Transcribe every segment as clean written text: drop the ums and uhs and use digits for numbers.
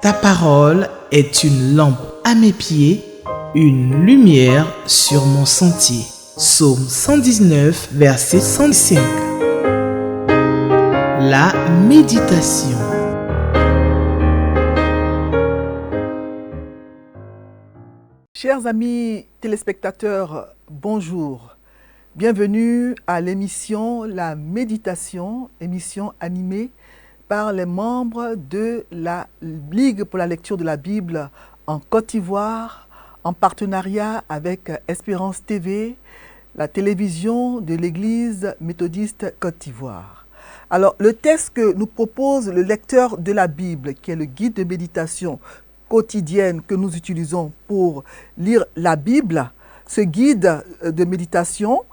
Ta parole est une lampe à mes pieds, une lumière sur mon sentier. Psaume 119, verset 105. La méditation. Chers amis téléspectateurs, bonjour. Bienvenue à l'émission La Méditation, émission animée par les membres de la Ligue pour la lecture de la Bible en Côte d'Ivoire, en partenariat avec Espérance TV, la télévision de l'Église méthodiste Côte d'Ivoire. Alors, le texte que nous propose le lecteur de la Bible, qui est le guide de méditation quotidienne que nous utilisons pour lire la Bible, ce guide de méditation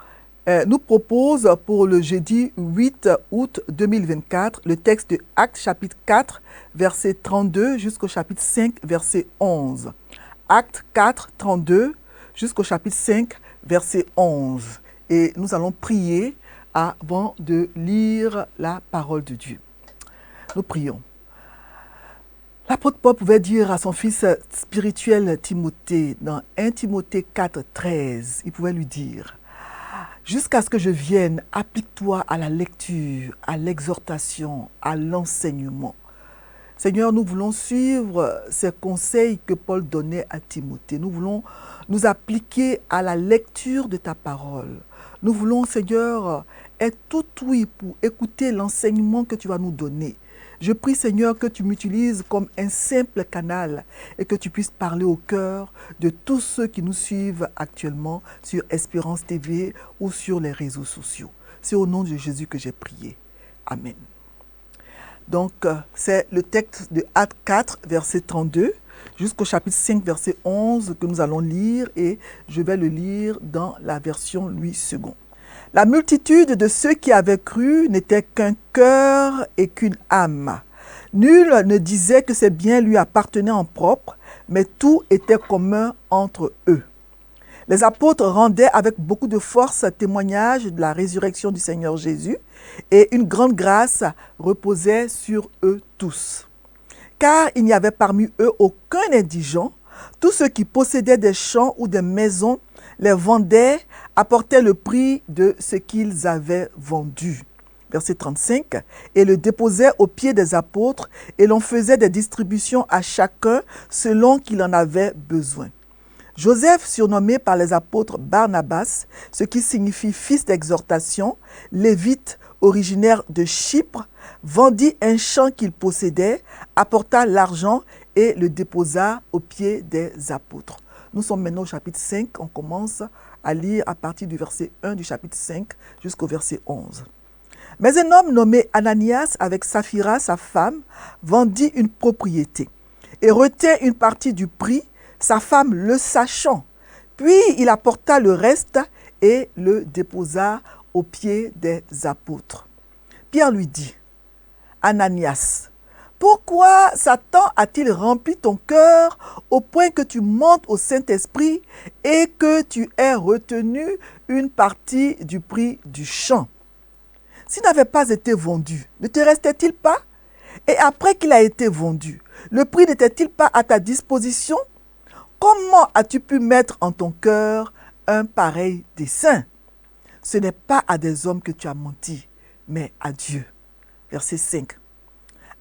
nous propose pour le jeudi 8 août 2024 le texte de Actes chapitre 4, verset 32 jusqu'au chapitre 5, verset 11. Actes 4, 32 jusqu'au chapitre 5, verset 11. Et nous allons prier avant de lire la parole de Dieu. Nous prions. L'apôtre Paul pouvait dire à son fils spirituel Timothée, dans 1 Timothée 4, 13, il pouvait lui dire: jusqu'à ce que je vienne, applique-toi à la lecture, à l'exhortation, à l'enseignement. Seigneur, nous voulons suivre ces conseils que Paul donnait à Timothée. Nous voulons nous appliquer à la lecture de ta parole. Nous voulons, Seigneur, être tout ouïe pour écouter l'enseignement que tu vas nous donner. Je prie, Seigneur, que tu m'utilises comme un simple canal et que tu puisses parler au cœur de tous ceux qui nous suivent actuellement sur Espérance TV ou sur les réseaux sociaux. C'est au nom de Jésus que j'ai prié. Amen. Donc, c'est le texte de Actes 4, verset 32, jusqu'au chapitre 5, verset 11 que nous allons lire, et je vais le lire dans la version Louis II. La multitude de ceux qui avaient cru n'était qu'un cœur et qu'une âme. Nul ne disait que ses biens lui appartenaient en propre, mais tout était commun entre eux. Les apôtres rendaient avec beaucoup de force témoignage de la résurrection du Seigneur Jésus, et une grande grâce reposait sur eux tous. Car il n'y avait parmi eux aucun indigent. Tous ceux qui possédaient des champs ou des maisons les vendaient, apportaient le prix de ce qu'ils avaient vendu. Verset 35, et le déposaient aux pieds des apôtres, et l'on faisait des distributions à chacun selon qu'il en avait besoin. Joseph, surnommé par les apôtres Barnabas, ce qui signifie fils d'exhortation, lévite originaire de Chypre, vendit un champ qu'il possédait, apporta l'argent et le déposa aux pieds des apôtres. Nous sommes maintenant au chapitre 5, on commence à lire à partir du verset 1 du chapitre 5 jusqu'au verset 11. Mais un homme nommé Ananias, avec Saphira, sa femme, vendit une propriété et retint une partie du prix, sa femme le sachant. Puis il apporta le reste et le déposa aux pieds des apôtres. Pierre lui dit: Ananias, pourquoi Satan a-t-il rempli ton cœur au point que tu montes au Saint-Esprit et que tu aies retenu une partie du prix du champ? S'il n'avait pas été vendu, ne te restait-il pas? Et après qu'il a été vendu, le prix n'était-il pas à ta disposition? Comment as-tu pu mettre en ton cœur un pareil dessein? Ce n'est pas à des hommes que tu as menti, mais à Dieu. Verset 5.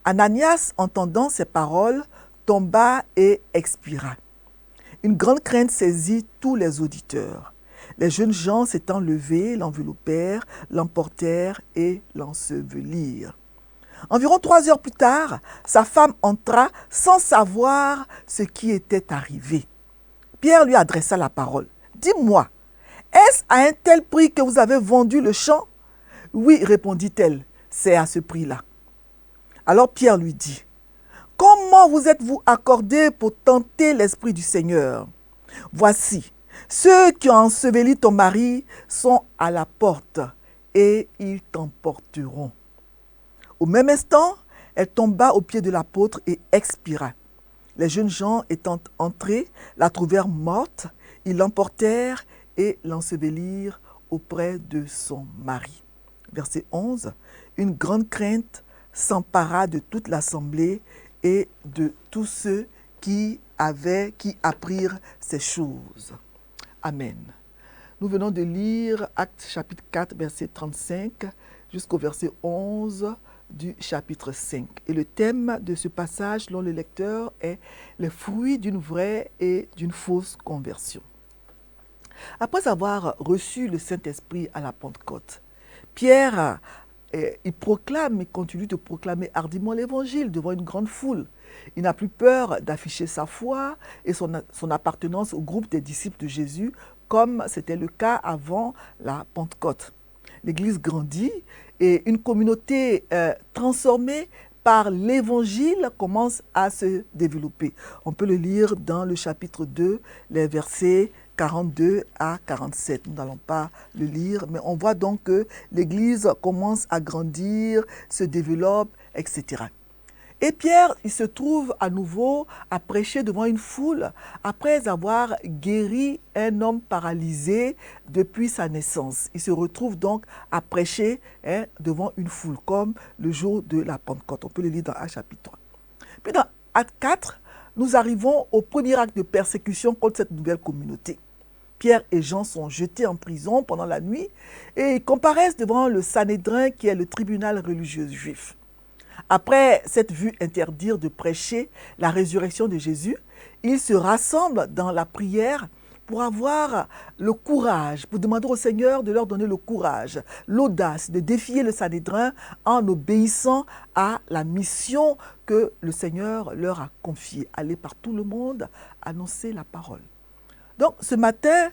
Ananias, entendant ces paroles, tomba et expira. Une grande crainte saisit tous les auditeurs. Les jeunes gens s'étant levés, l'enveloppèrent, l'emportèrent et l'ensevelirent. Environ 3 heures plus tard, sa femme entra sans savoir ce qui était arrivé. Pierre lui adressa la parole. « Dis-moi, est-ce à un tel prix que vous avez vendu le champ? » « Oui, répondit-elle, c'est à ce prix-là. » Alors Pierre lui dit: « Comment vous êtes-vous accordé pour tenter l'Esprit du Seigneur? Voici, ceux qui ont enseveli ton mari sont à la porte et ils t'emporteront. » Au même instant, elle tomba aux pieds de l'apôtre et expira. Les jeunes gens étant entrés, la trouvèrent morte, ils l'emportèrent et l'ensevelirent auprès de son mari. Verset 11, une grande crainte s'empara de toute l'assemblée et de tous ceux qui apprirent ces choses. Amen. Nous venons de lire Actes chapitre 4, verset 35 jusqu'au verset 11 du chapitre 5. Et le thème de ce passage, selon le lecteur, est les fruits d'une vraie et d'une fausse conversion. Après avoir reçu le Saint-Esprit à la Pentecôte, Pierre, il continue de proclamer hardiment l'Évangile devant une grande foule. Il n'a plus peur d'afficher sa foi et son appartenance au groupe des disciples de Jésus, comme c'était le cas avant la Pentecôte. L'Église grandit et une communauté transformée par l'Évangile commence à se développer. On peut le lire dans le chapitre 2, les versets 42 à 47. Nous n'allons pas le lire, mais on voit donc que l'Église commence à grandir, se développe, etc. Et Pierre, il se trouve à nouveau à prêcher devant une foule après avoir guéri un homme paralysé depuis sa naissance. Il se retrouve donc à prêcher devant une foule, comme le jour de la Pentecôte. On peut le lire dans Actes chapitre 3. Puis dans Actes 4, nous arrivons au premier acte de persécution contre cette nouvelle communauté. Pierre et Jean sont jetés en prison pendant la nuit et ils comparaissent devant le Sanhédrin qui est le tribunal religieux juif. Après s'être vu interdire de prêcher la résurrection de Jésus, ils se rassemblent dans la prière pour avoir le courage, pour demander au Seigneur de leur donner le courage, l'audace de défier le Sanhédrin en obéissant à la mission que le Seigneur leur a confiée, aller par tout le monde, annoncer la parole. Donc ce matin,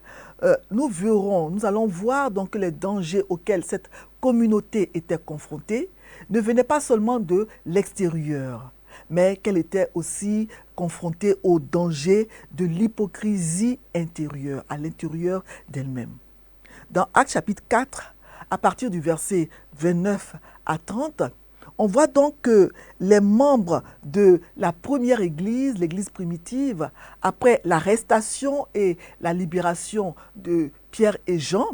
nous allons voir donc les dangers auxquels cette communauté était confrontée ne venaient pas seulement de l'extérieur, mais qu'elle était aussi confrontée aux dangers de l'hypocrisie intérieure, à l'intérieur d'elle-même. Dans Actes chapitre 4, à partir du verset 29 à 30, on voit donc que les membres de la première église, l'église primitive, après l'arrestation et la libération de Pierre et Jean,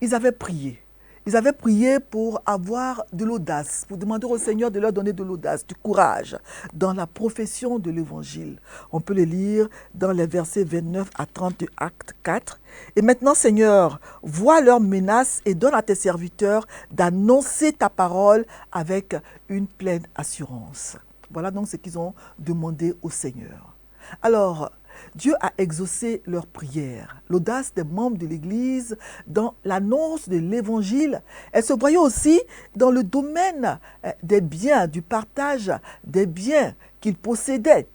ils avaient prié. Ils avaient prié pour avoir de l'audace, pour demander au Seigneur de leur donner de l'audace, du courage dans la profession de l'Évangile. On peut le lire dans les versets 29 à 30 de Acte 4. Et maintenant, Seigneur, vois leurs menaces et donne à tes serviteurs d'annoncer ta parole avec une pleine assurance. Voilà donc ce qu'ils ont demandé au Seigneur. Alors, Dieu a exaucé leurs prières. L'audace des membres de l'Église dans l'annonce de l'Évangile, elle se voyait aussi dans le domaine des biens, du partage des biens qu'ils possédaient.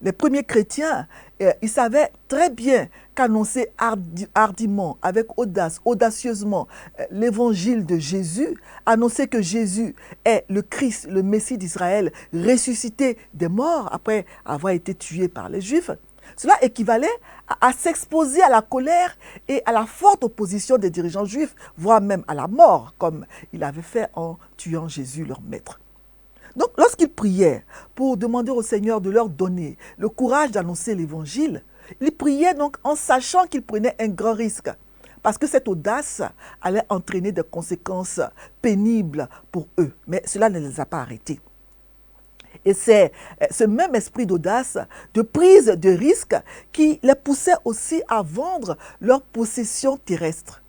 Les premiers chrétiens, ils savaient très bien qu'annoncer hardiment, avec audace, audacieusement, l'évangile de Jésus, annoncer que Jésus est le Christ, le Messie d'Israël, ressuscité des morts après avoir été tué par les Juifs. Cela équivalait à s'exposer à la colère et à la forte opposition des dirigeants juifs, voire même à la mort, comme il avait fait en tuant Jésus, leur maître. Donc, lorsqu'ils priaient pour demander au Seigneur de leur donner le courage d'annoncer l'Évangile, ils priaient donc en sachant qu'ils prenaient un grand risque, parce que cette audace allait entraîner des conséquences pénibles pour eux. Mais cela ne les a pas arrêtés. Et c'est ce même esprit d'audace, de prise de risque, qui les poussait aussi à vendre leurs possessions terrestres.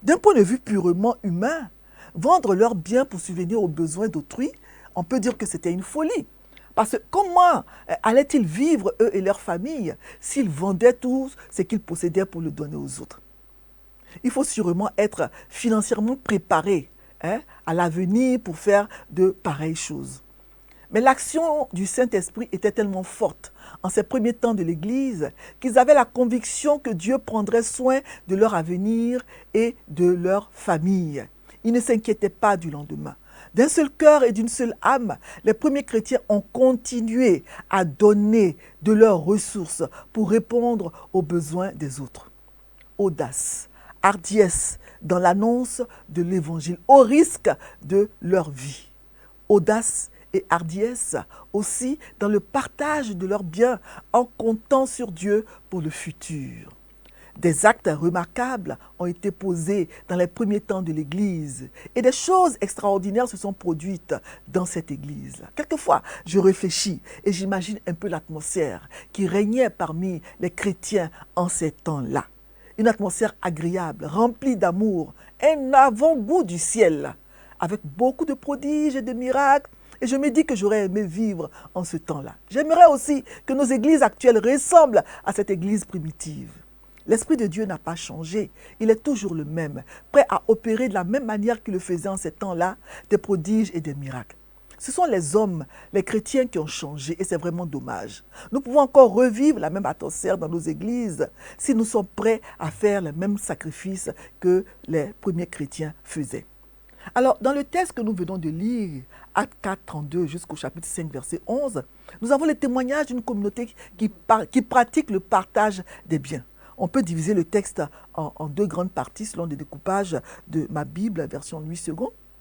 D'un point de vue purement humain, vendre leurs biens pour subvenir aux besoins d'autrui, on peut dire que c'était une folie. Parce que comment allaient-ils vivre, eux et leurs familles, s'ils vendaient tout ce qu'ils possédaient pour le donner aux autres? Il faut sûrement être financièrement préparé à l'avenir pour faire de pareilles choses. Mais l'action du Saint-Esprit était tellement forte en ces premiers temps de l'Église qu'ils avaient la conviction que Dieu prendrait soin de leur avenir et de leur famille. Ils ne s'inquiétaient pas du lendemain. D'un seul cœur et d'une seule âme, les premiers chrétiens ont continué à donner de leurs ressources pour répondre aux besoins des autres. Audace, hardiesse dans l'annonce de l'Évangile, au risque de leur vie. Audace et hardiesse aussi dans le partage de leurs biens en comptant sur Dieu pour le futur. Des actes remarquables ont été posés dans les premiers temps de l'Église et des choses extraordinaires se sont produites dans cette Église. Quelquefois, je réfléchis et j'imagine un peu l'atmosphère qui régnait parmi les chrétiens en ces temps-là. Une atmosphère agréable, remplie d'amour, un avant-goût du ciel, avec beaucoup de prodiges et de miracles. Et je me dis que j'aurais aimé vivre en ce temps-là. J'aimerais aussi que nos églises actuelles ressemblent à cette église primitive. L'Esprit de Dieu n'a pas changé. Il est toujours le même, prêt à opérer de la même manière qu'il le faisait en ces temps-là, des prodiges et des miracles. Ce sont les hommes, les chrétiens qui ont changé et c'est vraiment dommage. Nous pouvons encore revivre la même atmosphère dans nos églises si nous sommes prêts à faire les mêmes sacrifices que les premiers chrétiens faisaient. Alors, dans le texte que nous venons de lire, Actes 4, 32 jusqu'au chapitre 5, verset 11, nous avons le témoignage d'une communauté qui pratique le partage des biens. On peut diviser le texte en deux grandes parties selon le découpage de ma Bible, version Louis II.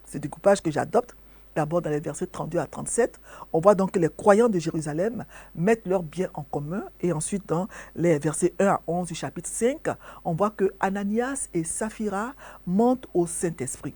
C'est le découpage que j'adopte. D'abord, dans les versets 32 à 37, on voit donc que les croyants de Jérusalem mettent leurs biens en commun. Et ensuite, dans les versets 1 à 11 du chapitre 5, on voit que Ananias et Saphira montent au Saint-Esprit.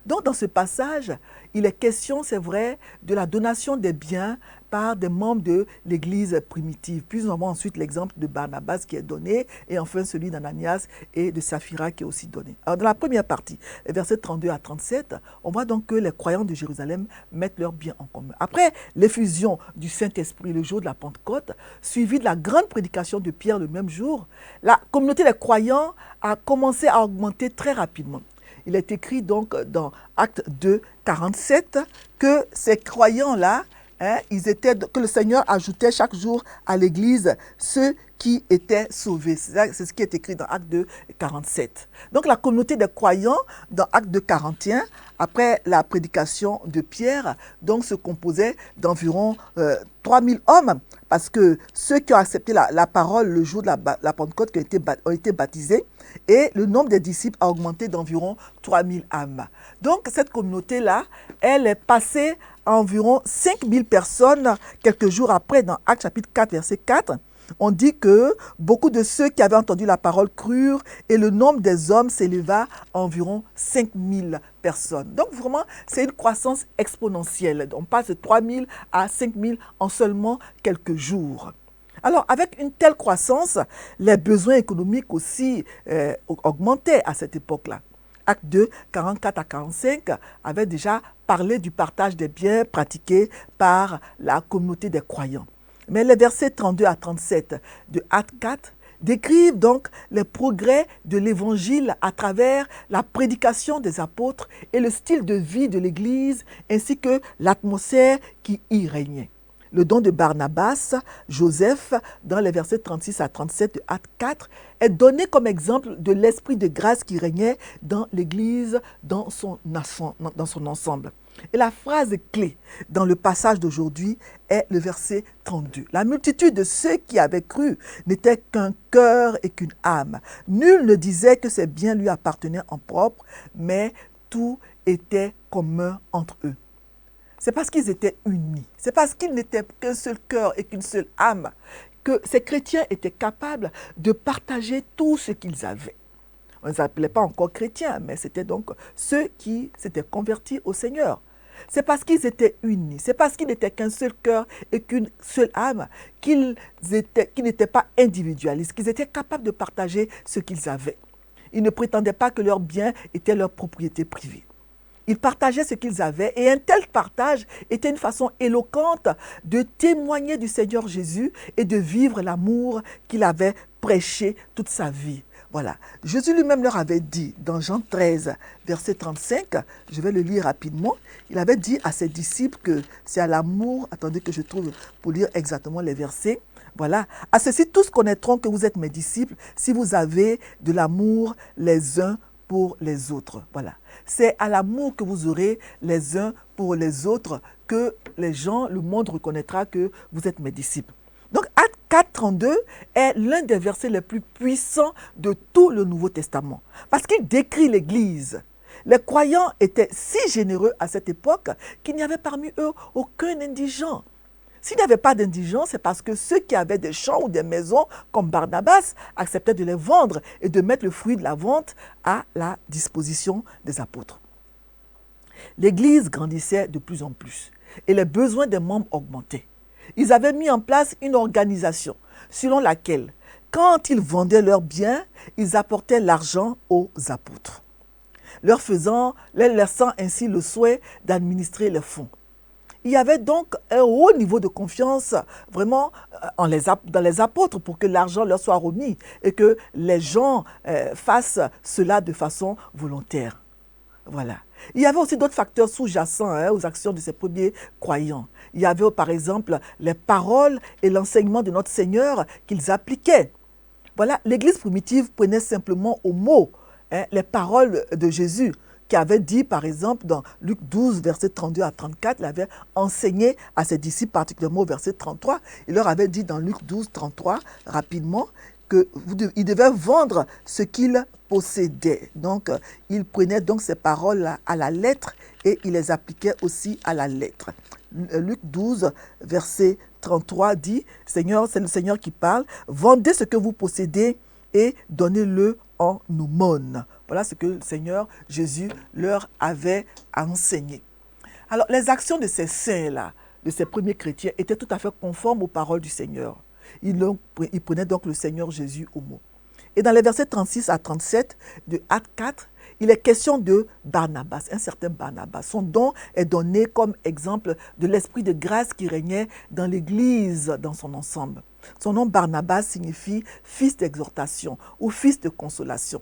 Donc, dans ce passage, il est question, c'est vrai, de la donation des biens par des membres de l'Église primitive. Puis nous avons ensuite l'exemple de Barnabas qui est donné, et enfin celui d'Ananias et de Saphira qui est aussi donné. Alors, dans la première partie, les versets 32 à 37, on voit donc que les croyants de Jérusalem mettent leurs biens en commun. Après l'effusion du Saint-Esprit le jour de la Pentecôte, suivi de la grande prédication de Pierre le même jour, la communauté des croyants a commencé à augmenter très rapidement. Il est écrit donc dans Actes 2, 47 que ces croyants-là, que le Seigneur ajoutait chaque jour à l'Église ceux qui étaient sauvés. C'est ce qui est écrit dans Actes 2, 47. Donc la communauté des croyants, dans Actes 2, 41, après la prédication de Pierre, donc se composait d'environ 3000 hommes, parce que ceux qui ont accepté la parole le jour de la Pentecôte ont été baptisés, et le nombre des disciples a augmenté d'environ 3000 âmes. Donc cette communauté-là, elle est passée à environ 5000 personnes quelques jours après, dans Actes chapitre 4, verset 4. On dit que beaucoup de ceux qui avaient entendu la parole crurent et le nombre des hommes s'éleva à environ 5000 personnes. Donc vraiment, c'est une croissance exponentielle. On passe de 3000 à 5000 en seulement quelques jours. Alors, avec une telle croissance, les besoins économiques aussi augmentaient à cette époque-là. Acte 2, 44 à 45 avait déjà parlé du partage des biens pratiqués par la communauté des croyants. Mais les versets 32 à 37 de Acte 4 décrivent donc les progrès de l'Évangile à travers la prédication des apôtres et le style de vie de l'Église ainsi que l'atmosphère qui y régnait. Le don de Barnabas, Joseph, dans les versets 36 à 37 de Acte 4, est donné comme exemple de l'esprit de grâce qui régnait dans l'Église dans son ensemble. Et la phrase clé dans le passage d'aujourd'hui est le verset 32. La multitude de ceux qui avaient cru n'était qu'un cœur et qu'une âme. Nul ne disait que ses biens lui appartenaient en propre, mais tout était commun entre eux. C'est parce qu'ils étaient unis, c'est parce qu'ils n'étaient qu'un seul cœur et qu'une seule âme que ces chrétiens étaient capables de partager tout ce qu'ils avaient. On ne les appelait pas encore chrétiens, mais c'était donc ceux qui s'étaient convertis au Seigneur. C'est parce qu'ils étaient unis, c'est parce qu'ils n'étaient qu'un seul cœur et qu'une seule âme qu'ils n'étaient pas individualistes, qu'ils étaient capables de partager ce qu'ils avaient. Ils ne prétendaient pas que leurs biens étaient leur propriété privée. Ils partageaient ce qu'ils avaient et un tel partage était une façon éloquente de témoigner du Seigneur Jésus et de vivre l'amour qu'il avait prêché toute sa vie. Voilà, Jésus lui-même leur avait dit dans Jean 13, verset 35, je vais le lire rapidement, il avait dit à ses disciples que c'est à l'amour, attendez que je trouve pour lire exactement les versets, voilà, à ceci tous connaîtront que vous êtes mes disciples si vous avez de l'amour les uns pour les autres. Voilà. C'est à l'amour que vous aurez les uns pour les autres que les gens, le monde reconnaîtra que vous êtes mes disciples. Donc, Acte 4, 32 est l'un des versets les plus puissants de tout le Nouveau Testament. Parce qu'il décrit l'Église. Les croyants étaient si généreux à cette époque qu'il n'y avait parmi eux aucun indigent. S'il n'y avait pas d'indigents, c'est parce que ceux qui avaient des champs ou des maisons, comme Barnabas, acceptaient de les vendre et de mettre le fruit de la vente à la disposition des apôtres. L'Église grandissait de plus en plus et les besoins des membres augmentaient. Ils avaient mis en place une organisation selon laquelle, quand ils vendaient leurs biens, ils apportaient l'argent aux apôtres, leur laissant ainsi le souhait d'administrer les fonds. Il y avait donc un haut niveau de confiance vraiment dans les apôtres pour que l'argent leur soit remis et que les gens fassent cela de façon volontaire. Voilà. Il y avait aussi d'autres facteurs sous-jacents aux actions de ces premiers croyants. Il y avait par exemple les paroles et l'enseignement de notre Seigneur qu'ils appliquaient. Voilà, l'Église primitive prenait simplement au mot les paroles de Jésus, qui avait dit, par exemple, dans Luc 12, versets 32 à 34, il avait enseigné à ses disciples, particulièrement au verset 33, il leur avait dit dans Luc 12, 33, rapidement, qu'ils devaient vendre ce qu'ils possédaient. Donc, il prenait donc ces paroles à la lettre et il les appliquait aussi à la lettre. Luc 12, verset 33 dit, Seigneur, c'est le Seigneur qui parle, vendez ce que vous possédez et donnez-le en aumône. Voilà ce que le Seigneur Jésus leur avait enseigné. Alors, les actions de ces saints-là, de ces premiers chrétiens, étaient tout à fait conformes aux paroles du Seigneur. Ils prenaient donc le Seigneur Jésus au mot. Et dans les versets 36 à 37 de Acte 4, il est question de Barnabas, un certain Barnabas. Son don est donné comme exemple de l'esprit de grâce qui régnait dans l'Église dans son ensemble. Son nom Barnabas signifie fils d'exhortation ou fils de consolation.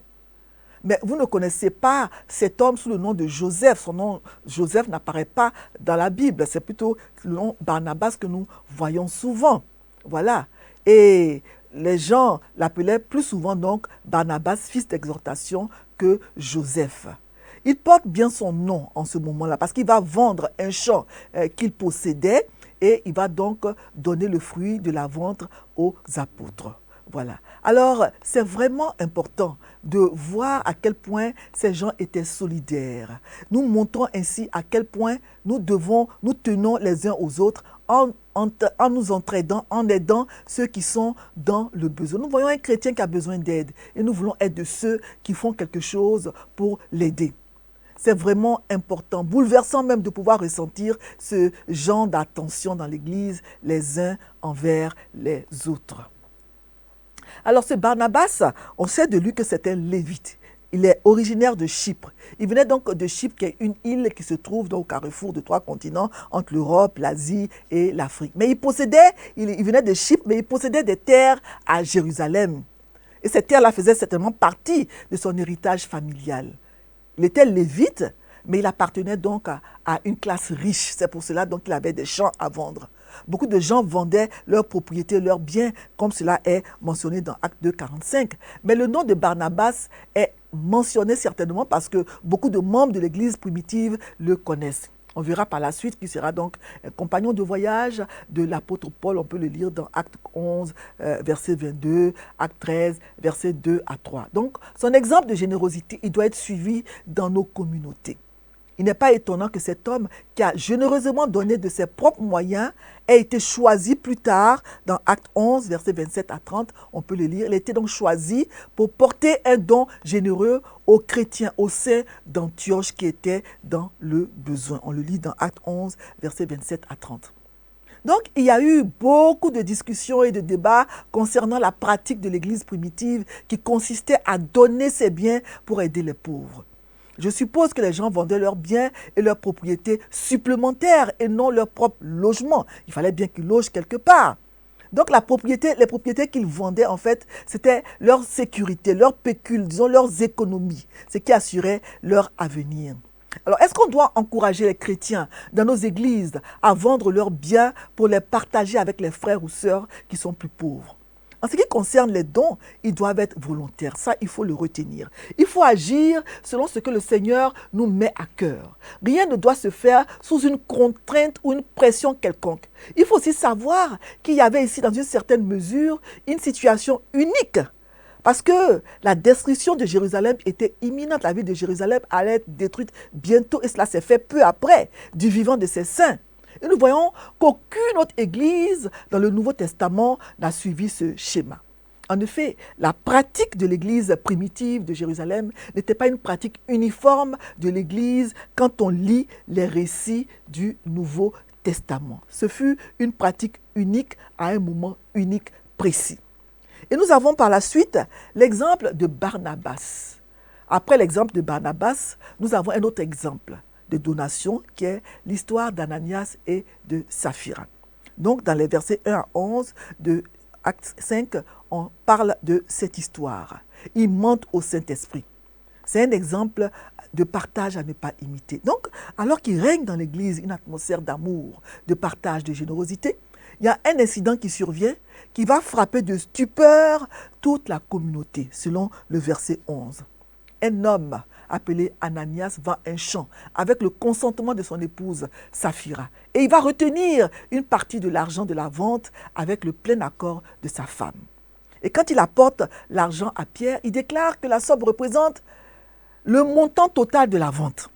Mais vous ne connaissez pas cet homme sous le nom de Joseph. Son nom Joseph n'apparaît pas dans la Bible. C'est plutôt le nom Barnabas que nous voyons souvent. Voilà. Et les gens l'appelaient plus souvent donc Barnabas, fils d'exhortation, que Joseph. Il porte bien son nom en ce moment-là parce qu'il va vendre un champ qu'il possédait et il va donc donner le fruit de la vente aux apôtres. Voilà. Alors, c'est vraiment important de voir à quel point ces gens étaient solidaires. Nous montrons ainsi à quel point nous tenons les uns aux autres en nous entraidant, en aidant ceux qui sont dans le besoin. Nous voyons un chrétien qui a besoin d'aide et nous voulons être de ceux qui font quelque chose pour l'aider. C'est vraiment important, bouleversant même de pouvoir ressentir ce genre d'attention dans l'Église les uns envers les autres. Alors ce Barnabas, on sait de lui que c'est un lévite. Il est originaire de Chypre. Il venait donc de Chypre, qui est une île qui se trouve donc au carrefour de 3 continents, entre l'Europe, l'Asie et l'Afrique. Mais il venait de Chypre, mais il possédait des terres à Jérusalem. Et ces terres-là faisaient certainement partie de son héritage familial. Il était lévite, mais il appartenait donc à une classe riche. C'est pour cela donc qu'il avait des champs à vendre. Beaucoup de gens vendaient leurs propriétés, leurs biens, comme cela est mentionné dans Acte 2, 45. Mais le nom de Barnabas est mentionné certainement parce que beaucoup de membres de l'Église primitive le connaissent. On verra par la suite qu'il sera donc compagnon de voyage de l'apôtre Paul. On peut le lire dans Acte 11, verset 22, Acte 13, verset 2 à 3. Donc, son exemple de générosité, il doit être suivi dans nos communautés. Il n'est pas étonnant que cet homme qui a généreusement donné de ses propres moyens ait été choisi plus tard dans Acte 11, versets 27 à 30. On peut le lire. Il a été donc choisi pour porter un don généreux aux chrétiens, aux saints d'Antioche qui étaient dans le besoin. On le lit dans Acte 11, versets 27 à 30. Donc, il y a eu beaucoup de discussions et de débats concernant la pratique de l'Église primitive qui consistait à donner ses biens pour aider les pauvres. Je suppose que les gens vendaient leurs biens et leurs propriétés supplémentaires et non leur propre logement. Il fallait bien qu'ils logent quelque part. Donc les propriétés qu'ils vendaient, en fait, c'était leur sécurité, leur pécule, disons leurs économies, ce qui assurait leur avenir. Alors, est-ce qu'on doit encourager les chrétiens dans nos églises à vendre leurs biens pour les partager avec les frères ou sœurs qui sont plus pauvres? En ce qui concerne les dons, ils doivent être volontaires. Ça, il faut le retenir. Il faut agir selon ce que le Seigneur nous met à cœur. Rien ne doit se faire sous une contrainte ou une pression quelconque. Il faut aussi savoir qu'il y avait ici, dans une certaine mesure, une situation unique. Parce que la destruction de Jérusalem était imminente. La ville de Jérusalem allait être détruite bientôt et cela s'est fait peu après du vivant de ses saints. Et nous voyons qu'aucune autre église dans le Nouveau Testament n'a suivi ce schéma. En effet, la pratique de l'église primitive de Jérusalem n'était pas une pratique uniforme de l'église quand on lit les récits du Nouveau Testament. Ce fut une pratique unique à un moment unique précis. Et nous avons par la suite l'exemple de Barnabas. Après l'exemple de Barnabas, nous avons un autre exemple de donation qui est l'histoire d'Ananias et de Saphira. Donc dans les versets 1 à 11 de Acte 5, on parle de cette histoire. Ils mentent au Saint-Esprit. C'est un exemple de partage à ne pas imiter. Donc, alors qu'il règne dans l'Église une atmosphère d'amour, de partage, de générosité, il y a un incident qui survient qui va frapper de stupeur toute la communauté, selon le verset 11. Un homme appelé Ananias vend un champ avec le consentement de son épouse Saphira. Et il va retenir une partie de l'argent de la vente avec le plein accord de sa femme. Et quand il apporte l'argent à Pierre, il déclare que la somme représente le montant total de la vente.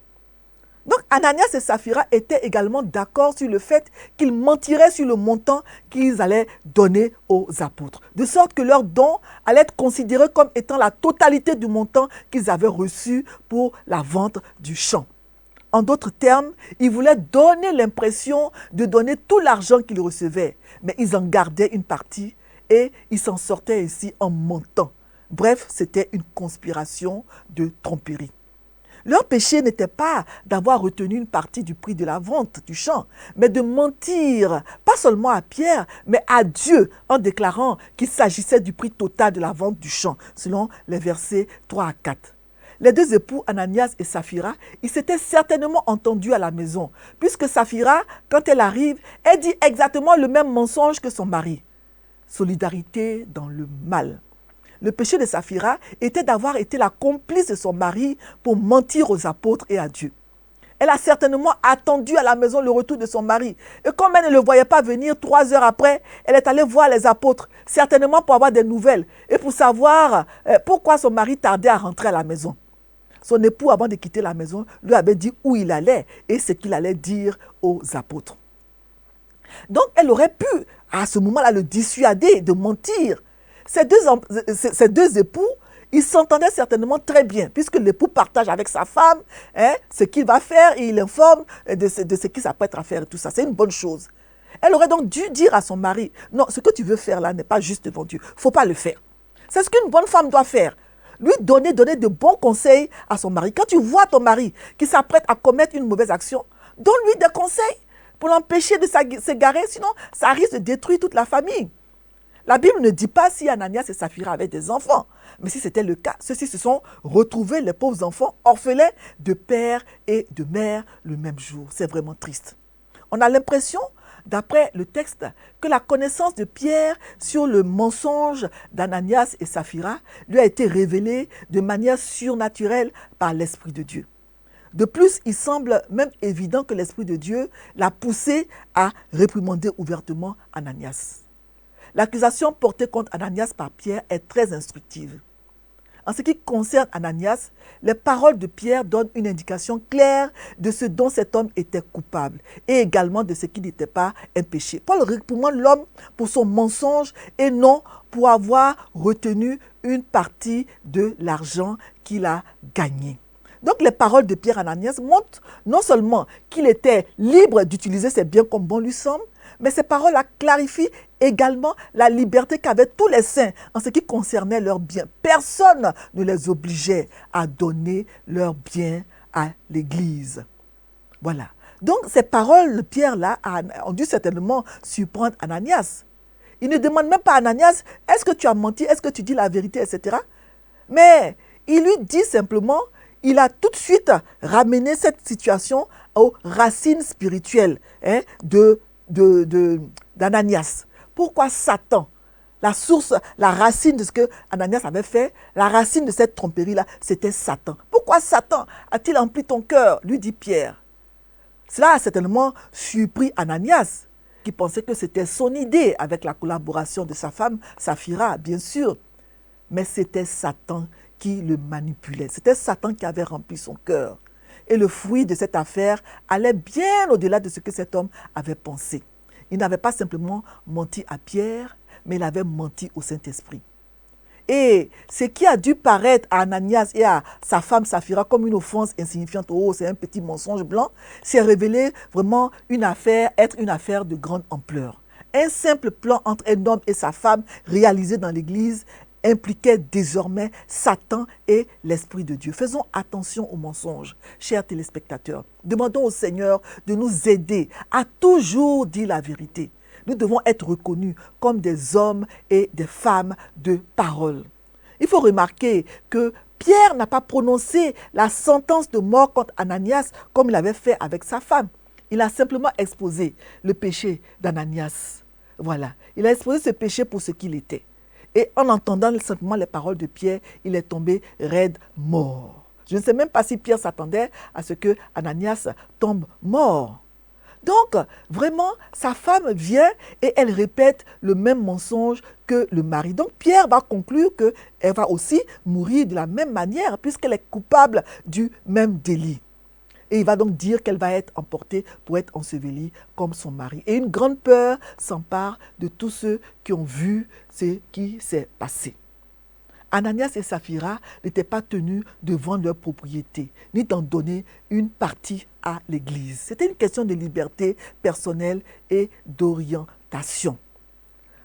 Donc Ananias et Saphira étaient également d'accord sur le fait qu'ils mentiraient sur le montant qu'ils allaient donner aux apôtres. De sorte que leur don allait être considéré comme étant la totalité du montant qu'ils avaient reçu pour la vente du champ. En d'autres termes, ils voulaient donner l'impression de donner tout l'argent qu'ils recevaient, mais ils en gardaient une partie et ils s'en sortaient ainsi en mentant. Bref, c'était une conspiration de tromperie. Leur péché n'était pas d'avoir retenu une partie du prix de la vente du champ, mais de mentir, pas seulement à Pierre, mais à Dieu, en déclarant qu'il s'agissait du prix total de la vente du champ, selon les versets 3 à 4. Les deux époux, Ananias et Saphira, ils s'étaient certainement entendus à la maison, puisque Saphira, quand elle arrive, elle dit exactement le même mensonge que son mari. Solidarité dans le mal. Le péché de Saphira était d'avoir été la complice de son mari pour mentir aux apôtres et à Dieu. Elle a certainement attendu à la maison le retour de son mari. Et comme elle ne le voyait pas venir 3 heures après, elle est allée voir les apôtres, certainement pour avoir des nouvelles et pour savoir pourquoi son mari tardait à rentrer à la maison. Son époux, avant de quitter la maison, lui avait dit où il allait et ce qu'il allait dire aux apôtres. Donc, elle aurait pu, à ce moment-là, le dissuader de mentir. Ces deux époux, ils s'entendaient certainement très bien, puisque l'époux partage avec sa femme ce qu'il va faire et il informe de ce qu'il s'apprête à faire et tout ça. C'est une bonne chose. Elle aurait donc dû dire à son mari, non, ce que tu veux faire là n'est pas juste devant Dieu. Il ne faut pas le faire. C'est ce qu'une bonne femme doit faire. Lui donner de bons conseils à son mari. Quand tu vois ton mari qui s'apprête à commettre une mauvaise action, donne-lui des conseils pour l'empêcher de s'égarer, sinon ça risque de détruire toute la famille. La Bible ne dit pas si Ananias et Saphira avaient des enfants, mais si c'était le cas, ceux-ci se sont retrouvés, les pauvres enfants, orphelins de père et de mère le même jour. C'est vraiment triste. On a l'impression, d'après le texte, que la connaissance de Pierre sur le mensonge d'Ananias et Saphira lui a été révélée de manière surnaturelle par l'Esprit de Dieu. De plus, il semble même évident que l'Esprit de Dieu l'a poussé à réprimander ouvertement Ananias. L'accusation portée contre Ananias par Pierre est très instructive. En ce qui concerne Ananias, les paroles de Pierre donnent une indication claire de ce dont cet homme était coupable et également de ce qui n'était pas un péché. Paul réprimande l'homme pour son mensonge et non pour avoir retenu une partie de l'argent qu'il a gagné. Donc les paroles de Pierre Ananias montrent non seulement qu'il était libre d'utiliser ses biens comme bon lui semble, mais ces paroles-là clarifient également la liberté qu'avaient tous les saints en ce qui concernait leurs biens. Personne ne les obligeait à donner leurs biens à l'Église. Voilà. Donc ces paroles de Pierre-là ont dû certainement surprendre Ananias. Il ne demande même pas à Ananias, est-ce que tu as menti, est-ce que tu dis la vérité, etc. Mais il lui dit simplement, il a tout de suite ramené cette situation aux racines spirituelles d'Ananias. Pourquoi Satan, la source, la racine de ce que Ananias avait fait, la racine de cette tromperie-là, c'était Satan. Pourquoi Satan a-t-il empli ton cœur, lui dit Pierre. Cela a certainement surpris Ananias, qui pensait que c'était son idée avec la collaboration de sa femme, Saphira, bien sûr. Mais c'était Satan qui le manipulait. C'était Satan qui avait rempli son cœur. Et le fruit de cette affaire allait bien au-delà de ce que cet homme avait pensé. Il n'avait pas simplement menti à Pierre, mais il avait menti au Saint-Esprit. Et ce qui a dû paraître à Ananias et à sa femme Saphira comme une offense insignifiante, oh, c'est un petit mensonge blanc, s'est révélé vraiment être une affaire de grande ampleur. Un simple plan entre un homme et sa femme réalisé dans l'Église impliquait désormais Satan et l'Esprit de Dieu. Faisons attention aux mensonges, chers téléspectateurs. Demandons au Seigneur de nous aider à toujours dire la vérité. Nous devons être reconnus comme des hommes et des femmes de parole. Il faut remarquer que Pierre n'a pas prononcé la sentence de mort contre Ananias comme il avait fait avec sa femme. Il a simplement exposé le péché d'Ananias. Voilà, il a exposé ce péché pour ce qu'il était. Et en entendant simplement les paroles de Pierre, il est tombé raide mort. Je ne sais même pas si Pierre s'attendait à ce que Ananias tombe mort. Donc, vraiment, sa femme vient et elle répète le même mensonge que le mari. Donc, Pierre va conclure qu'elle va aussi mourir de la même manière puisqu'elle est coupable du même délit. Et il va donc dire qu'elle va être emportée pour être ensevelie comme son mari. Et une grande peur s'empare de tous ceux qui ont vu ce qui s'est passé. Ananias et Saphira n'étaient pas tenus de vendre leur propriété, ni d'en donner une partie à l'Église. C'était une question de liberté personnelle et d'orientation.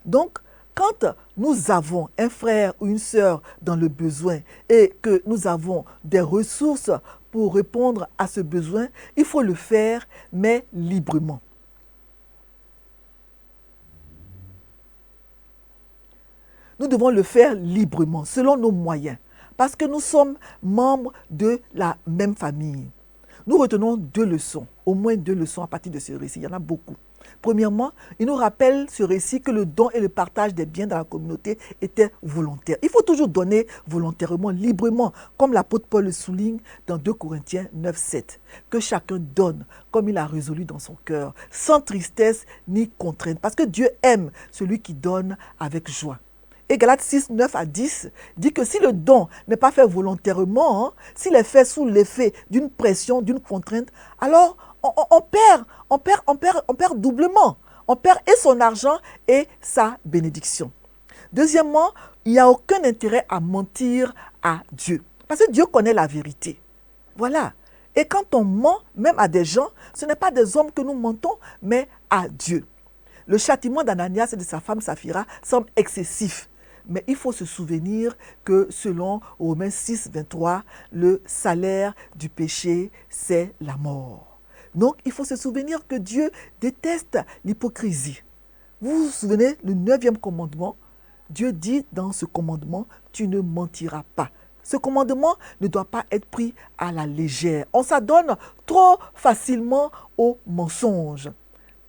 Donc, quand nous avons un frère ou une sœur dans le besoin et que nous avons des ressources pour répondre à ce besoin, il faut le faire, mais librement. Nous devons le faire librement, selon nos moyens, parce que nous sommes membres de la même famille. Nous retenons 2 leçons, au moins 2 leçons à partir de ce récit, il y en a beaucoup. Premièrement, il nous rappelle ce récit que le don et le partage des biens dans la communauté étaient volontaires. Il faut toujours donner volontairement, librement, comme l'apôtre Paul le souligne dans 2 Corinthiens 9, 7. Que chacun donne comme il a résolu dans son cœur, sans tristesse ni contrainte, parce que Dieu aime celui qui donne avec joie. Et Galates 6, 9 à 10 dit que si le don n'est pas fait volontairement, s'il est fait sous l'effet d'une pression, d'une contrainte, alors on perd doublement. On perd et son argent et sa bénédiction. Deuxièmement, il n'y a aucun intérêt à mentir à Dieu. Parce que Dieu connaît la vérité. Voilà. Et quand on ment, même à des gens, ce n'est pas des hommes que nous mentons, mais à Dieu. Le châtiment d'Ananias et de sa femme Saphira semble excessif. Mais il faut se souvenir que selon Romains 6, 23, le salaire du péché, c'est la mort. Donc, il faut se souvenir que Dieu déteste l'hypocrisie. Vous vous souvenez, le 9e commandement, Dieu dit dans ce commandement, tu ne mentiras pas. Ce commandement ne doit pas être pris à la légère. On s'adonne trop facilement aux mensonges.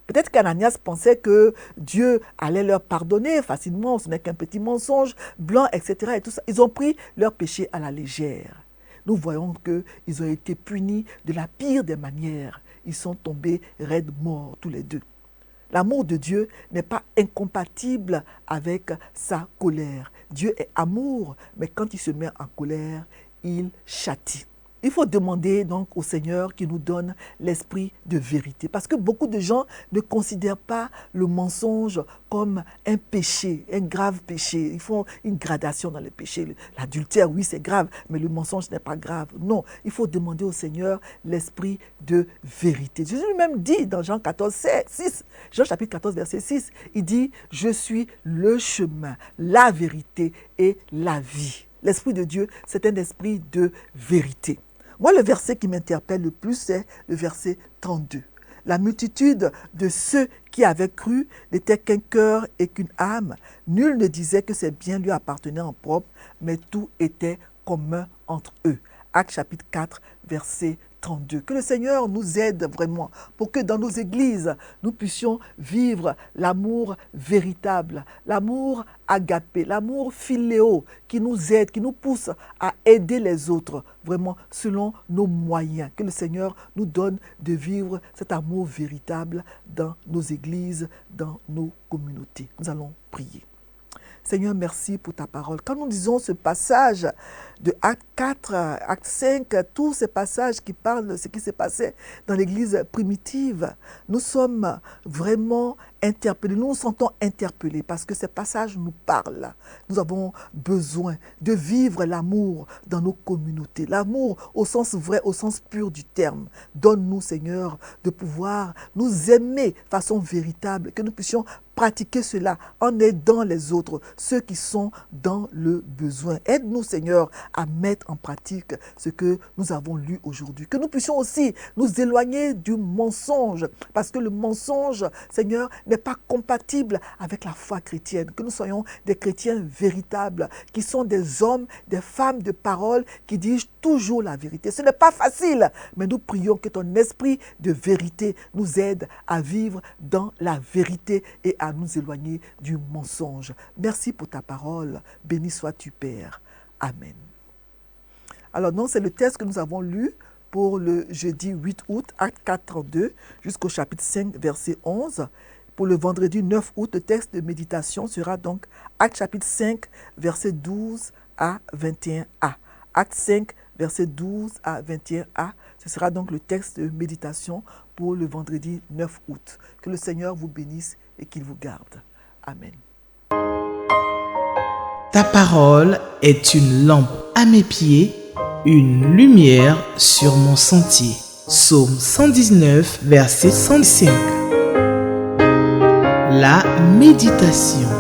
Peut-être qu'Ananias pensait que Dieu allait leur pardonner facilement, ce n'est qu'un petit mensonge blanc, etc. Et tout ça. Ils ont pris leur péché à la légère. Nous voyons qu'ils ont été punis de la pire des manières. Ils sont tombés raides morts tous les deux. L'amour de Dieu n'est pas incompatible avec sa colère. Dieu est amour, mais quand il se met en colère, il châtie. Il faut demander donc au Seigneur qu'il nous donne l'esprit de vérité. Parce que beaucoup de gens ne considèrent pas le mensonge comme un péché, un grave péché. Ils font une gradation dans les péchés. L'adultère, oui, c'est grave, mais le mensonge n'est pas grave. Non, il faut demander au Seigneur l'esprit de vérité. Jésus lui-même dit dans Jean 14, 6, Jean chapitre 14, verset 6, il dit « Je suis le chemin, la vérité et la vie ». L'esprit de Dieu, c'est un esprit de vérité. Moi, le verset qui m'interpelle le plus, c'est le verset 32. La multitude de ceux qui avaient cru n'était qu'un cœur et qu'une âme. Nul ne disait que ses biens lui appartenaient en propre, mais tout était commun entre eux. Actes chapitre 4, verset 32. Que le Seigneur nous aide vraiment pour que dans nos églises, nous puissions vivre l'amour véritable, l'amour agapé, l'amour philéo qui nous aide, qui nous pousse à aider les autres vraiment selon nos moyens. Que le Seigneur nous donne de vivre cet amour véritable dans nos églises, dans nos communautés. Nous allons prier. Seigneur, merci pour ta parole. Quand nous disons ce passage de Acte 4, Acte 5, tous ces passages qui parlent de ce qui s'est passé dans l'Église primitive, nous sommes vraiment interpellés, nous nous sentons interpellés parce que ces passages nous parlent. Nous avons besoin de vivre l'amour dans nos communautés, l'amour au sens vrai, au sens pur du terme. Donne-nous, Seigneur, de pouvoir nous aimer de façon véritable, que nous puissions pratiquer cela en aidant les autres, ceux qui sont dans le besoin. Aide-nous, Seigneur, à mettre en pratique ce que nous avons lu aujourd'hui. Que nous puissions aussi nous éloigner du mensonge, parce que le mensonge, Seigneur, n'est pas compatible avec la foi chrétienne. Que nous soyons des chrétiens véritables, qui sont des hommes, des femmes de parole, qui disent toujours la vérité. Ce n'est pas facile, mais nous prions que ton esprit de vérité nous aide à vivre dans la vérité et à nous éloigner du mensonge. Merci pour ta parole. Béni sois-tu, Père. Amen. Alors, non, c'est le texte que nous avons lu pour le jeudi 8 août, Acte 4, 32, jusqu'au chapitre 5, verset 11. Pour le vendredi 9 août, le texte de méditation sera donc Acte chapitre 5, verset 12 à 21a. Acte 5, verset 12 à 21a. Ce sera donc le texte de méditation pour le vendredi 9 août. Que le Seigneur vous bénisse et qu'il vous garde. Amen. Ta parole est une lampe à mes pieds, une lumière sur mon sentier. Psaume 119, verset 105. La méditation.